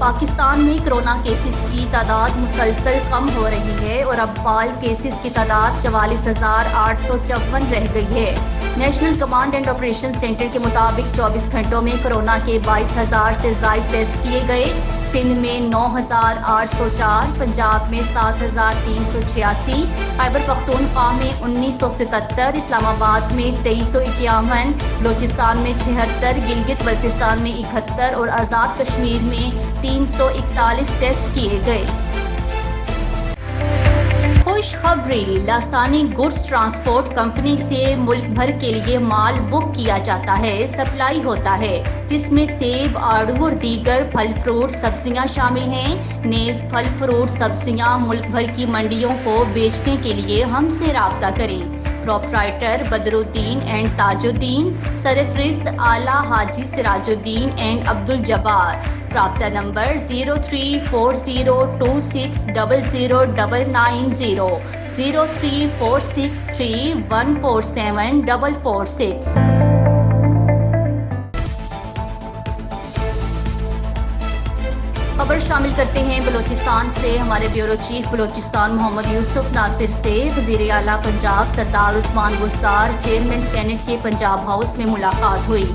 پاکستان میں corona cases کی تعداد مسلسل کم ہو رہی ہے اور اب فعال کیسز کی تعداد 44,854 رہ گئی ہے۔ National command and operation centre کے مطابق 24 گھنٹوں میں کرونا کے 22,000 سے زائد ٹیسٹ کیے گئے۔ سندھ میں 9,804، پنجاب میں 7,386، خیبر پختونخوا میں 1,977، اسلام آباد میں 2,351، بلوچستان میں 76، گلگت بلتستان میں 71 اور آزاد کشمیر میں 341 ٹیسٹ کیے گئے۔ خوشخبری، لاسانی گڈس ٹرانسپورٹ کمپنی سے ملک بھر کے لیے مال بک کیا جاتا ہے، سپلائی ہوتا ہے، جس میں سیب، آڑو اور دیگر پھل فروٹ سبزیاں شامل ہیں۔ نیز پھل فروٹ سبزیاں ملک بھر کی منڈیوں کو بیچنے کے لیے ہم سے رابطہ کریں۔ پروپرائٹر بدر الدین اینڈ تاج الدین، سرفرست اعلیٰ حاجی سراج الدین اینڈ عبد الجبار۔ رابطہ نمبر 034026009990، 0346314746۔ خبر شامل کرتے ہیں بلوچستان سے۔ ہمارے بیورو چیف بلوچستان محمد یوسف ناصر سے وزیر اعلیٰ پنجاب سردار عثمان بزدار چیئرمین سینٹ کے پنجاب ہاؤس میں ملاقات ہوئی۔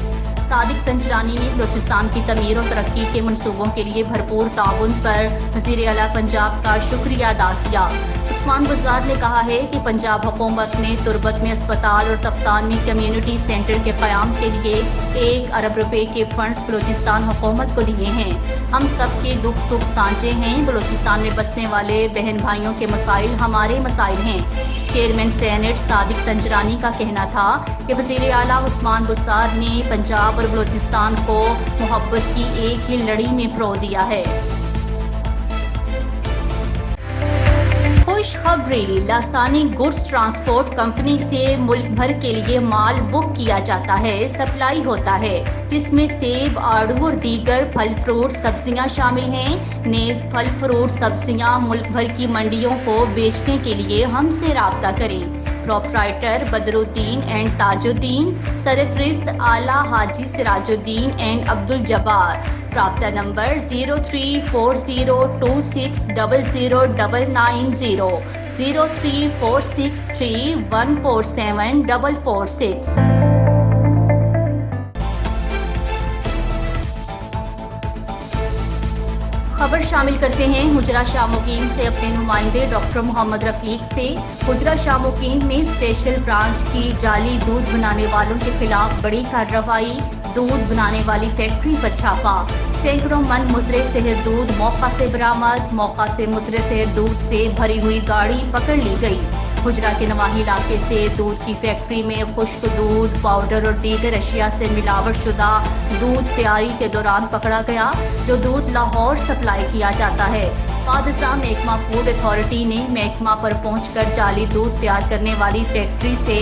صادق سنجرانی نے بلوچستان کی تعمیر و ترقی کے منصوبوں کے لیے بھرپور تعاون پر وزیر اعلیٰ پنجاب کا شکریہ ادا کیا۔ عثمان بزدار نے کہا ہے کہ پنجاب حکومت نے تربت میں اسپتال اور تفتان میں کمیونٹی سینٹر کے قیام کے لیے 1 ارب روپے کے فنڈز بلوچستان حکومت کو دیے ہیں۔ ہم سب کے دکھ سکھ سانجے ہیں۔ بلوچستان میں بسنے والے بہن بھائیوں کے مسائل ہمارے مسائل ہیں۔ چیئرمین سینٹ صادق سنجرانی کا کہنا تھا کہ وزیر اعلیٰ عثمان بزدار نے پنجاب اور بلوچستان کو محبت کی ایک ہی لڑی میں پرو دیا ہے۔ خوشخبری، لاسانی گڈس ٹرانسپورٹ کمپنی سے ملک بھر کے لیے مال بک کیا جاتا ہے، سپلائی ہوتا ہے، جس میں سیب، آڑو اور دیگر پھل فروٹ سبزیاں شامل ہیں۔ نیز پھل فروٹ سبزیاں ملک بھر کی منڈیوں کو بیچنے کے لیے ہم سے رابطہ کریں۔ پروپرائٹر بدر الدین اینڈ تاج الدین، سرفرست اعلیٰ حاجی سراج الدین اینڈ عبد الجبار۔ رابطہ نمبر 034026009990، 0346314746۔ خبر شامل کرتے ہیں حجرہ شاہ مقیم سے اپنے نمائندے ڈاکٹر محمد رفیق سے۔ حجرہ شاہ مقیم میں اسپیشل برانچ کی جعلی دودھ بنانے والوں کے خلاف بڑی کارروائی۔ دودھ بنانے والی فیکٹری پر چھاپا، سینکڑوں من مضر صحت دودھ موقع سے برآمد۔ موقع سے مضر صحت دودھ سے بھری ہوئی گاڑی پکڑ لی گئی۔ حجرہ کے نواحی علاقے سے دودھ کی فیکٹری میں خشک دودھ، پاؤڈر اور دیگر اشیاء سے ملاوٹ شدہ دودھ تیاری کے دوران پکڑا گیا، جو دودھ لاہور سپلائی کیا جاتا ہے۔ حادثہ محکمہ فوڈ اتھارٹی نے محکمہ پر پہنچ کر جعلی دودھ تیار کرنے والی فیکٹری سے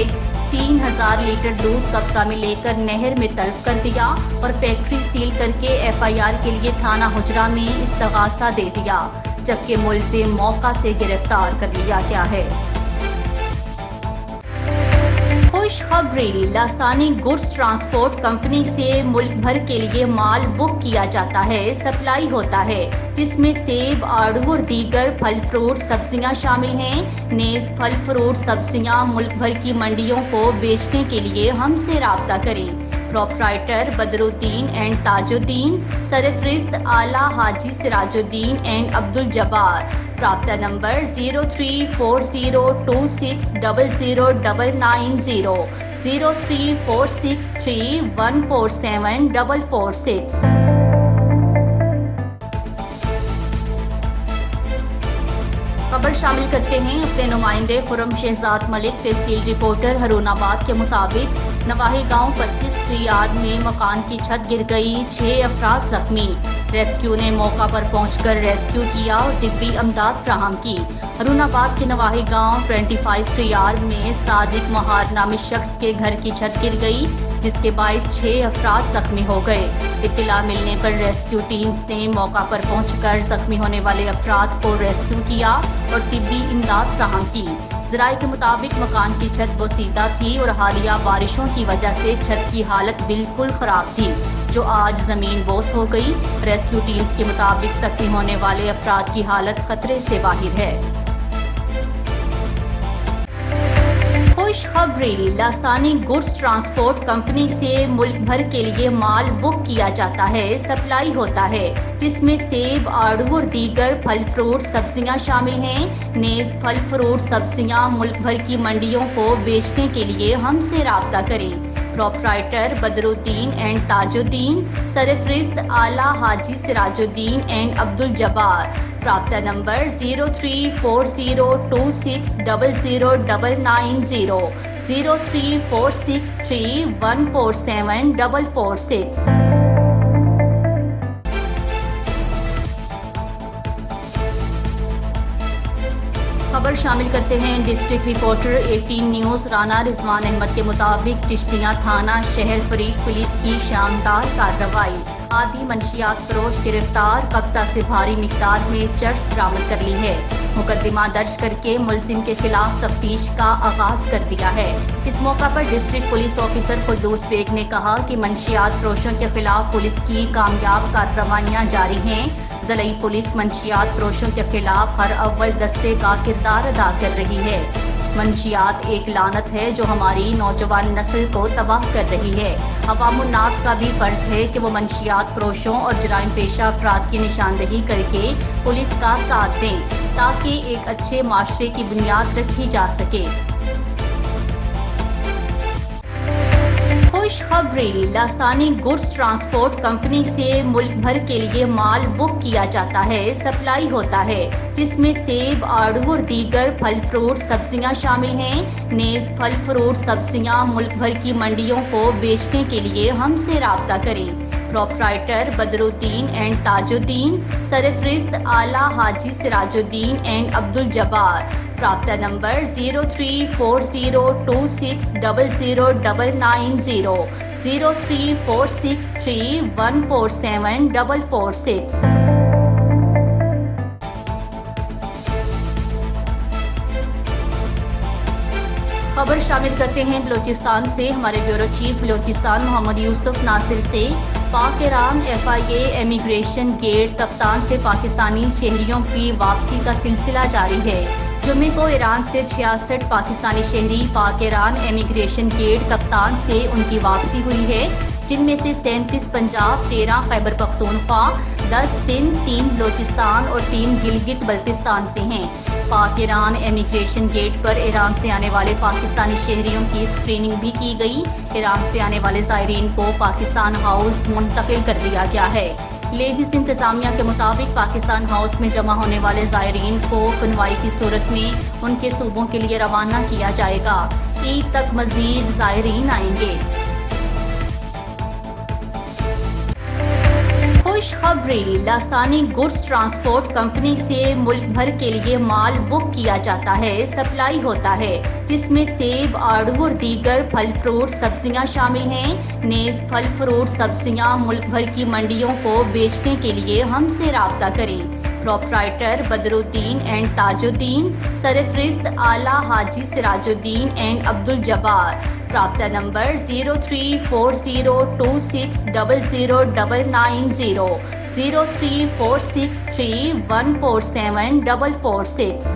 3,000 لیٹر دودھ قبضہ میں لے کر نہر میں تلف کر دیا اور فیکٹری سیل کر کے FIR کے لیے تھانہ حجرہ میں استغاثہ دے دیا، جبکہ ملزم موقع سے گرفتار کر لیا گیا ہے۔ خوشخبری، لاسانی گڈس ٹرانسپورٹ کمپنی سے ملک بھر کے لیے مال بک کیا جاتا ہے، سپلائی ہوتا ہے، جس میں سیب، آڑو اور دیگر پھل فروٹ سبزیاں شامل ہیں۔ نیز پھل فروٹ سبزیاں ملک بھر کی منڈیوں کو بیچنے کے لیے ہم سے رابطہ کریں۔ پروپرائٹر بدر الدین اینڈ تاج الدین، سرفرست اعلیٰ حاجی سراج الدین اینڈ عبد الجبار۔ رابطہ نمبر 034026009990، 0346314746۔ خبر شامل کرتے ہیں اپنے نمائندے خرم شہزاد ملک تحصیل رپورٹر ہارون آباد کے مطابق نواحی گاؤں 25 تریاد میں مکان کی چھت گر گئی، 6 افراد زخمی۔ ریسکیو نے موقع پر پہنچ کر ریسکیو کیا اور طبی امداد فراہم کی۔ ہارون آباد کے نواحی گاؤں 25 تریاد میں صادق مہار نامی شخص کے گھر کی چھت گر گئی، جس کے باعث 6 افراد زخمی ہو گئے۔ اطلاع ملنے پر ریسکیو ٹیمز نے موقع پر پہنچ کر زخمی ہونے والے افراد کو ریسکیو کیا اور طبی امداد فراہم کی۔ ذرائع کے مطابق مکان کی چھت بوسیدہ تھی اور حالیہ بارشوں کی وجہ سے چھت کی حالت بالکل خراب تھی۔ जो आज जमीन बोस हो गई। रेस्क्यू टीम्स के मुताबिक जख्मी होने वाले अफराद की हालत खतरे से बाहर है। खुशखबरी, लासानी गुड्स ट्रांसपोर्ट कंपनी से मुल्क भर के लिए माल बुक किया जाता है, सप्लाई होता है, जिसमें सेब, आड़ू और दीगर फल फ्रूट सब्जियां शामिल हैं। नेज फल फ्रूट सब्जियां मुल्क भर की मंडियों को बेचने के लिए हमसे राब्ता करें। प्रोपराइटर बदरुद्दीन एंड ताजुद्दीन, सरफरिस्त आला हाजी सिराजुद्दीन एंड अब्दुल जब्बार। राब्ता नंबर 034026009990, 034631474446। खबर शामिल करते हैं district reporter 18 news Rana Rizwan Ahmad के मुताबिक चिश्तिया थाना शहर फरीद पुलिस की शानदार कार्रवाई। आदि मंशियात फरोश गिरफ्तार, कब्जा से भारी मिकदार में चर्स बरामद कर ली है। मुकदमा दर्ज करके मुलजिम के खिलाफ तफ्तीश का आगाज कर दिया है। इस मौका पर district police officer Quddus Baig ने कहा कि मंशियात फरोशों के खिलाफ पुलिस की कामयाब कार्रवाइयां जारी हैं। ज़िलाई पुलिस मंशियात फरोशों के खिलाफ हर अव्वल दस्ते का किरदार अदा कर रही है। मंशियात एक लानत है जो हमारी नौजवान नस्ल को तबाह कर रही है। अवामुन्नास का भी फर्ज है कि वो मंशियात फरोशों और जराइम पेशा अफराद की निशानदही करके पुलिस का साथ दें, ताकि एक अच्छे माशरे की बुनियाद रखी जा सके। खुशखबरी, लासानी गुड्स ट्रांसपोर्ट कंपनी से मुल्क भर के लिए माल बुक किया जाता है, सप्लाई होता है, जिसमें सेब, आड़ू और दीगर फल फ्रूट सब्जियां शामिल हैं। नेज फल फ्रूट सब्जियां मुल्क भर की मंडियों को बेचने के लिए हमसे राब्ता करें। प्रोपराइटर बदरुद्दीन एंड ताजुद्दीन, सरफरिस्त आला हाजी सिराजुद्दीन एंड अब्दुल जब्बार। राब्ता नंबर 034026009990, 034631474446। खबर शामिल करते हैं बलोचिस्तान से। हमारे ब्यूरो चीफ बलोचिस्तान मोहम्मद यूसुफ नासिर से पाक ईरान FIA इमिग्रेशन गेट कप्तान से पाकिस्तानी शहरियों की वापसी का सिलसिला जारी है। जुम्मे को ईरान से 66 पाकिस्तानी शहरी पाक ईरान इमिग्रेशन गेट कप्तान से उनकी वापसी हुई है, जिनमें से 37 पंजाब, 13 खैबर पख्तूनख्वा, 10 सिंध, 3 बलोचिस्तान और 3 गिलगित बल्तिस्तान से हैं। पाक ईरान इमिग्रेशन गेट पर ईरान से आने वाले पाकिस्तानी शहरियों की स्क्रीनिंग भी की गई। ईरान से आने वाले ज़ायरीन को पाकिस्तान हाउस मुंतकिल कर दिया गया है। लेडीज इंतजामिया के मुताबिक पाकिस्तान हाउस में जमा होने वाले ज़ायरीन को कन्वाई की सूरत में उनके सूबों के लिए रवाना किया जाएगा। ईद तक मजीद ज़ायरीन आएंगे। खुशखबरी, लासानी गुड्स ट्रांसपोर्ट कंपनी से मुल्क भर के लिए माल बुक किया जाता है, सप्लाई होता है, जिसमें सेब, आड़ू और दीगर फल फ्रूट सब्जियां शामिल हैं। नेज फल फ्रूट सब्जियां मुल्क भर की मंडियों को बेचने के लिए हमसे राब्ता करें। प्रोपराइटर बदरुद्दीन एंड ताजुद्दीन, सरफरिस्त आला हाजी सिराजुद्दीन एंड अब्दुल जब्बार। राब्ता नंबर 034026009990, 034631474446।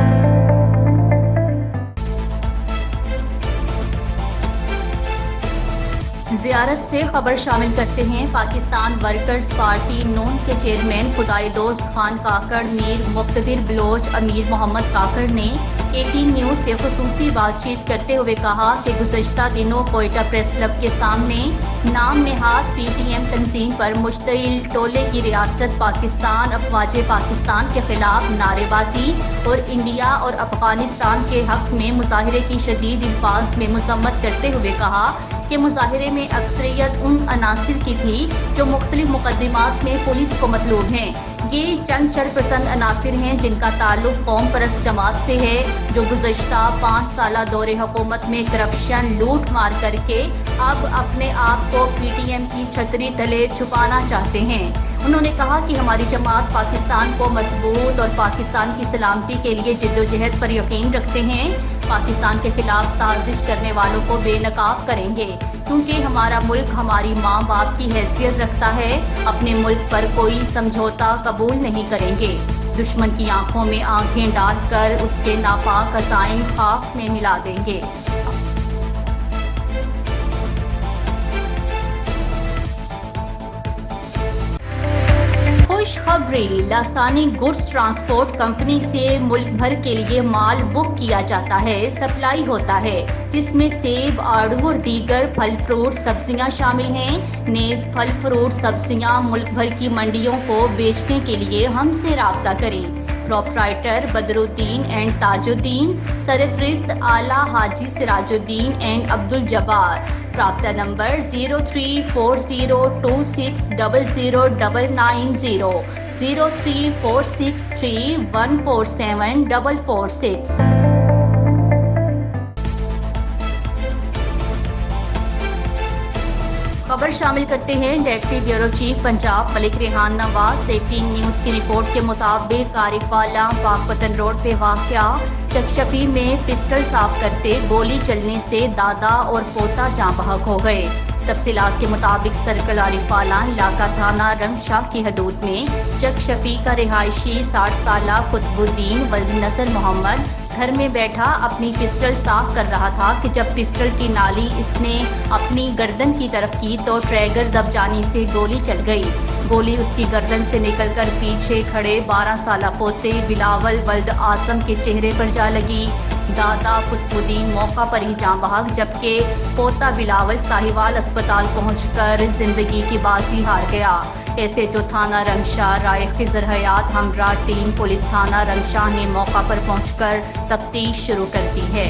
ज़ियारत से खबर शामिल करते हैं। पाकिस्तान वर्कर्स पार्टी नून के चेयरमैन खुदाई दोस्त खान काकड़, मीर मुक्तदिर बलोच, अमीर मोहम्मद काकड़ ने 18 न्यूज़ से खुसूसी बातचीत करते हुए कहा कि गुज़श्ता दिनों कोयटा प्रेस क्लब के सामने नाम नेहाद PTM तंजीम पर मुश्तइल टोले की रियासत पाकिस्तान, अफवाज पाकिस्तान के खिलाफ नारेबाजी और इंडिया और अफगानिस्तान के हक में मुजाहिरे की शदीद अल्फाज में मजम्मत करते हुए कहा कि मुजाहिरे में अक्सरियत उन अनासिर की थी जो मुख्तलिफ मुकदमात में पुलिस को मतलूब हैं। ये चंद शरपसंद अनासिर हैं जिनका ताल्लुक कौम परस्त जमात से है, जो गुज़श्ता 5 साला दौरे हुकूमत में करप्शन, लूट मार करके अब अपने आप को PTM की छतरी तले छुपाना चाहते हैं। उन्होंने कहा कि हमारी जमात पाकिस्तान को मजबूत और पाकिस्तान की सलामती के लिए जिद्दोजहद पर यकीन रखते हैं। पाकिस्तान के खिलाफ साजिश करने वालों को बेनकाब करेंगे, क्योंकि हमारा मुल्क हमारी माँ बाप की हैसियत रखता है। अपने मुल्क पर कोई समझौता कबूल नहीं करेंगे। दुश्मन की आंखों में आंखें डालकर उसके नापाक अज़ाइम खाक में मिला देंगे। खुशखबरी, लासानी गुड्स ट्रांसपोर्ट कंपनी से मुल्क भर के लिए माल बुक किया जाता है, सप्लाई होता है, जिसमें सेब, आड़ू और दीगर फल फ्रूट सब्जियां शामिल हैं। नेज फल फ्रूट सब्जियां मुल्क भर की मंडियों को बेचने के लिए हमसे राब्ता करें। प्रोपराइटर बदरुद्दीन एंड ताजुद्दीन, सरफरिस्त आला हाजी सिराजुद्दीन एंड अब्दुल जब्बार। राब्ता नंबर 034026009990, 0346314746। खबर शामिल करते हैं। Deputy bureau chief Punjab Malik Rehan Nawaz 18 news की रिपोर्ट के मुताबिक आरिफवाला पाकपतन रोड पे वाक़या चकशफी में पिस्टल साफ करते गोली चलने से दादा और पोता जाँ बहक हो गए। तफसीलात के मुताबिक सर्कल आरिफवाला इलाका थाना रंगशाह की हदूद में चकशफी का रिहायशी 60 साला कुतुबुद्दीन वल्द नसर मोहम्मद घर में बैठा अपनी पिस्टल साफ कर रहा था कि जब पिस्टल की नाली इसने अपनी गर्दन की तरफ की तो ट्रैगर दब जाने से गोली चल गई। गोली उसकी गर्दन से निकलकर पीछे खड़े 12 साला पोते बिलावल वल्द आसम के चेहरे पर जा लगी। दादा कुतुबुद्दीन मौका पर ही जाँ बहक, जबकि पोता बिलावल साहिवाल अस्पताल पहुंचकर जिंदगी की बाजी हार गया। एसएचओ थाना रंगशाह राय खिजर हयात हमरा टीम पुलिस थाना रंगशाह ने मौका पर पहुंचकर तफ्तीश शुरू कर दी है।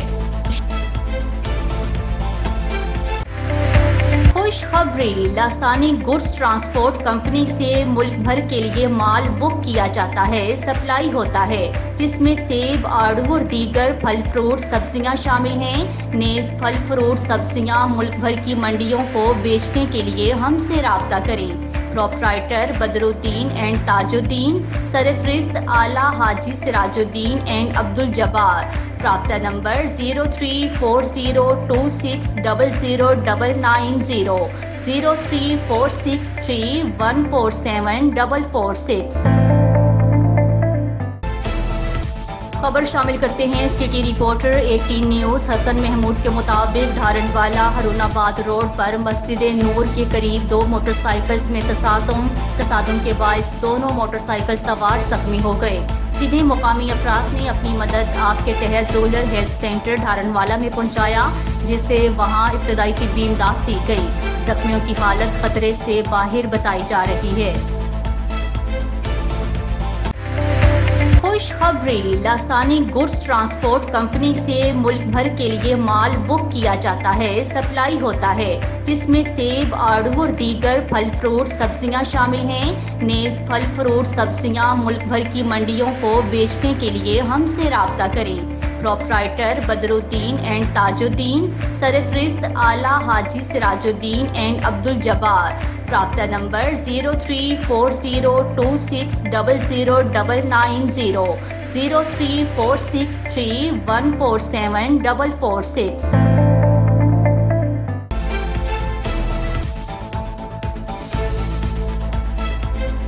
खुशखबरी, लासानी गुड्स ट्रांसपोर्ट कंपनी से मुल्क भर के लिए माल बुक किया जाता है, सप्लाई होता है, जिसमें सेब, आड़ू और दीगर फल फ्रूट सब्जियां शामिल हैं। नेज फल फ्रूट सब्जियां मुल्क भर की मंडियों को बेचने के लिए हमसे राब्ता करें। प्रोपराइटर बदरुद्दीन एंड ताजुद्दीन, सरफरिस्त आला हाजी सिराजुद्दीन एंड अब्दुल जब्बार। राब्ता नंबर 034026009990, 0346314746। खबर शामिल करते हैं। City reporter 18 news Hasan Mahmood के मुताबिक धारणवाला हरुणाबाद रोड पर मस्जिद नूर के करीब 2 मोटरसाइकिल्स में तसादुम के बायस दोनों मोटरसाइकिल सवार जख्मी हो गए, जिन्हें मुकामी अफराद ने अपनी मदद आपके तहत रूरल हेल्थ सेंटर धारणवाला में पहुंचाया, जिसे वहां इब्तदाई तिब्बी इमदाद दी गई। जख्मियों की हालत खतरे से बाहर बताई जा रही है। खुशखबरी, लासानी गुड्स ट्रांसपोर्ट कंपनी से मुल्क भर के लिए माल बुक किया जाता है, सप्लाई होता है, जिसमें सेब, आड़ू और दीगर फल फ्रूट सब्जियां शामिल हैं। नेज फल फ्रूट सब्जियां मुल्क भर की मंडियों को बेचने के लिए हमसे राब्ता करें। प्रोपराइटर बदरुद्दीन एंड ताजुद्दीन, सरफरिस्त आला हाजी सिराजुद्दीन एंड अब्दुल जब्बार। राब्ता नंबर 034026009990, 0346314746।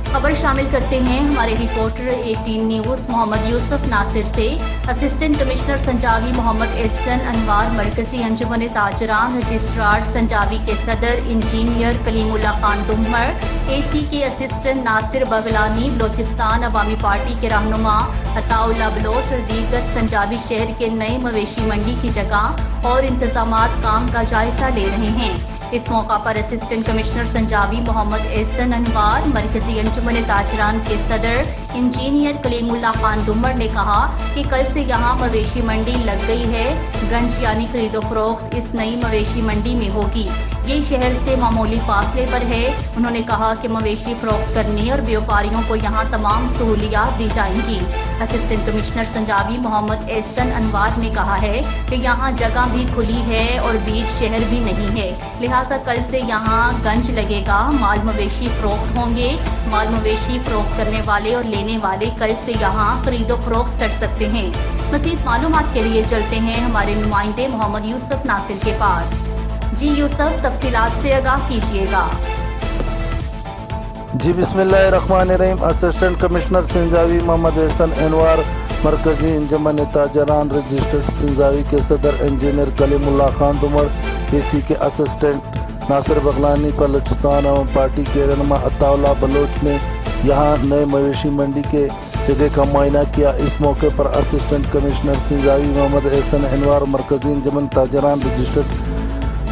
खबर शामिल करते हैं हमारे रिपोर्टर 18 न्यूज़ मोहम्मद यूसुफ नासिर से। असिस्टेंट कमिश्नर संजावी मोहम्मद एहसन अनवार, मरकजी अंजुमन ताजरान रजिस्ट्रार संजावी के सदर इंजीनियर कलीमुल्ला खान दुम्मर, एसी के असिस्टेंट नासिर बगलानी, बलोचिस्तान अवामी पार्टी के रहनुमा अताउल्ला बलोच और दीगर संजावी शहर के नए मवेशी मंडी की जगह और इंतजामात काम का जायजा ले रहे हैं। इस मौका पर असिस्टेंट कमिश्नर संजावी मोहम्मद एहसन अनवार, मरकजी अंजुमन ताजरान के सदर इंजीनियर कलीमुल्ला खान दुम्मर ने कहा कि कल से यहाँ मवेशी मंडी लग गई है। गंज यानी खरीदो फरोख्त इस नई मवेशी मंडी में होगी। ये शहर से मामूली फासले पर है। उन्होंने कहा कि मवेशी फरोख्त करने और व्यापारियों को यहाँ तमाम सहूलियात दी जाएंगी। असिस्टेंट कमिश्नर संजावी मोहम्मद एहसन अनवार ने कहा है कि यहाँ जगह भी खुली है और बीच शहर भी नहीं है, लिहाजा कल से यहाँ गंज लगेगा। माल मवेशी फरोख्त होंगे। माल मवेशी फरोख्त करने वाले और लेने वाले कल से यहाँ खरीदो फरोख्त कर सकते हैं। मज़ीद मालूमात के लिए चलते हैं हमारे नुमाइंदे मोहम्मद यूसुफ नासिर के पास। जी यूसुफ, तफसीलात से आगाह कीजिएगा। जी बिस्मिल्लाहिर्रहमानिर्रहीम। असिस्टेंट कमिश्नर संजावी मोहम्मद एहसन अनवार मरकजी इंजमन ताजरान रजिस्टर्ड संजावी के सदर इंजीनियर कलीमुल्लाह खान दुमर, एसी के असिस्टेंट नासिर बगलानी बलोचिस्तान एवं पार्टी के रहनुमा अताउल्लाह बलोच ने यहाँ नए मवेशी मंडी के जगह का मुआयना किया। इस मौके पर असिस्टेंट कमिश्नर संजावी मोहम्मद एहसन अनवार मरकजी इंजमन ताजरान रजिस्टर्ड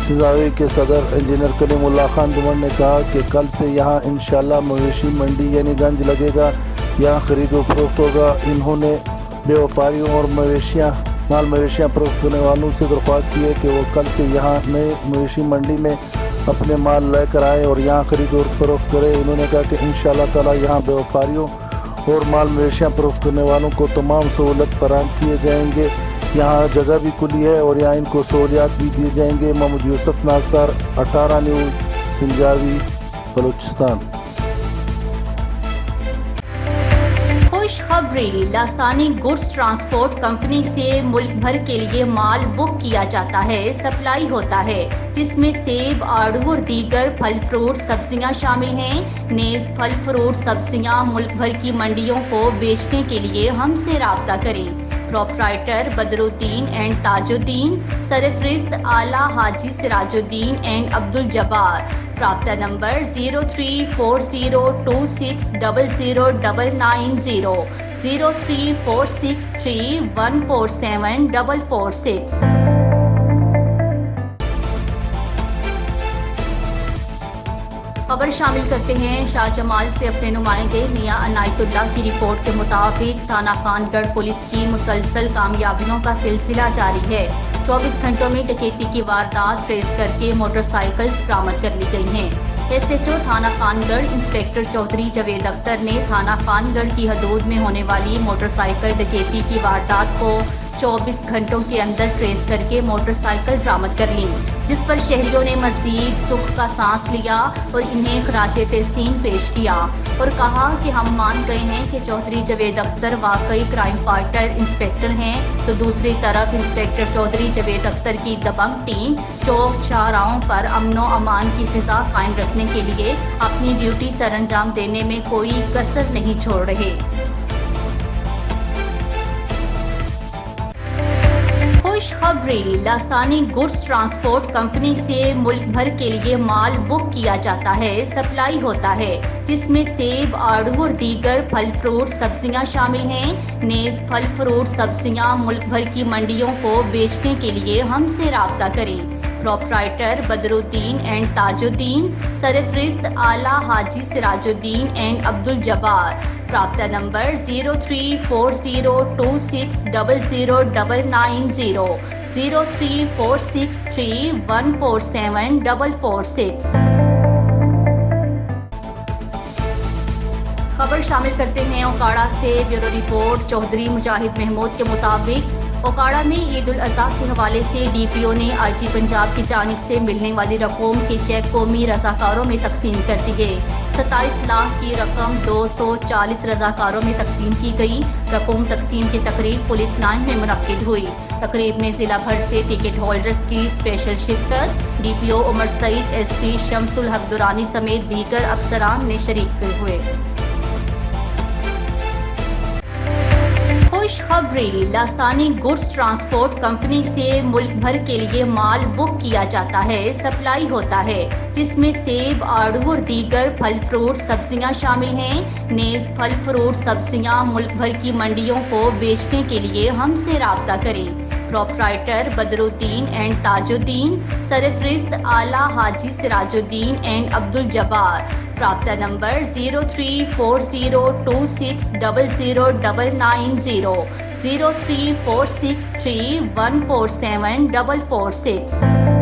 संजावी के सदर इंजीनियर कलीमुल्लाह खान दुमर ने कहा कि कल से यहाँ इंशाल्लाह मवेशी मंडी यानी गंज लगेगा, यहाँ खरीदो फरोख्त होगा। इन्होंने व्यापारियों और माल मवेशियाँ फरोख्त करने वालों से दरख्वास्त की है कि वो कल से यहाँ नए मवेशी मंडी में अपने माल लेकर आए और यहाँ खरीदो फरोख्त करें। इन्होंने कहा कि इंशाल्लाह ताला यहाँ व्यापारियों और माल मवेशियाँ फरोख्त करने वालों को तमाम सहूलत फराहम किए जाएंगे। यहाँ जगह भी खुली है और यहाँ इनको सहूलियात भी दिए जाएंगे। मोहम्मद यूसुफ नासिर, 18 न्यूज़, संजावी, बलूचिस्तान। खुशखबरी, लासानी गुड्स ट्रांसपोर्ट कंपनी से मुल्क भर के लिए माल बुक किया जाता है, सप्लाई होता है, जिसमें सेब, आड़ू और दीगर फल फ्रूट सब्जियां शामिल हैं। नेज फल फ्रूट सब्जियां मुल्क भर की मंडियों को बेचने के लिए हमसे राब्ता करें। प्रोपराइटर बदरुद्दीन एंड ताजुद्दीन, सरफरिस्त आला हाजी सिराजुद्दीन एंड अब्दुल जब्बार। राब्ता नंबर 034026009990, 034631474446। खबर शामिल करते हैं शाहजमाल से अपने नुमाइंदे मियां अनायतुल्लाह की रिपोर्ट के मुताबिक थाना खानगढ़ पुलिस की मुसलसल कामयाबियों का सिलसिला जारी है। 24 घंटों में डकैती की वारदात ट्रेस करके मोटरसाइकिल्स बरामद कर ली गई हैं। SHO थाना खानगढ़ इंस्पेक्टर चौधरी जवेद अख्तर ने थाना खानगढ़ की हदूद में होने वाली मोटरसाइकिल डकैती की वारदात को 24 घंटों के अंदर ट्रेस करके मोटरसाइकिल बरामद कर ली, जिस पर शहरियों ने मजीद सुख का सांस लिया और इन्हें खराजे तहसीन पेश किया और कहा कि हम मान गए हैं कि चौधरी जवेद अख्तर वाकई क्राइम फाइटर इंस्पेक्टर हैं। तो दूसरी तरफ इंस्पेक्टर चौधरी जवेद अख्तर की दबंग टीम चौक चौराहों पर अमनो अमान की फिजा कायम रखने के लिए अपनी ड्यूटी सरअंजाम देने में कोई कसर नहीं छोड़ रहे। खुशखबरी, लासानी गुड्स ट्रांसपोर्ट कंपनी से मुल्क भर के लिए माल बुक किया जाता है, सप्लाई होता है, जिसमें सेब, आड़ू और दीगर फल फ्रूट सब्जियां शामिल हैं। नेज फल फ्रूट सब्जियां मुल्क भर की मंडियों को बेचने के लिए हमसे राब्ता करें। प्रोपराइटर बदरुद्दीन एंड ताजुद्दीन, सरफरिस्त आला हाजी सिराजुद्दीन एंड अब्दुल जब्बार। राब्ता नंबर 034026009990, 034631474446। खबर शामिल करते हैं ओकाड़ा से। ब्यूरो रिपोर्ट चौधरी मुजाहिद महमूद के मुताबिक ओकाड़ा में ईद उल अज़हा के हवाले से DPO ने IG पंजाब की जानिब से मिलने वाली रकम के चेक कौमी रज़ाकारों में तकसीम कर दिए। 27 लाख की रकम 240 रज़ाकारों में तकसीम की गई। रकम तकसीम की तकरीब पुलिस लाइन में मुनक्किद हुई। तकरीब में जिला भर से टिकट होल्डर्स की स्पेशल शिरकत। DPO उमर सईद, SP शमसुल हक दुरानी समेत दीगर अफसरान ने शरीक हुए। खुशखबरी, लासानी गुड्स ट्रांसपोर्ट कंपनी से मुल्क भर के लिए माल बुक किया जाता है, सप्लाई होता है, जिसमें सेब, आड़ू और दीगर फल फ्रूट सब्जियां शामिल हैं। नेज फल फ्रूट सब्जियां मुल्क भर की मंडियों को बेचने के लिए हमसे राब्ता करें। प्रोपराइटर बदरुद्दीन एंड ताजुद्दीन, सरफरिस्त आला हाजी सिराजुद्दीन एंड अब्दुल जब्बार। राब्ता नंबर 034026009990, 034631474446।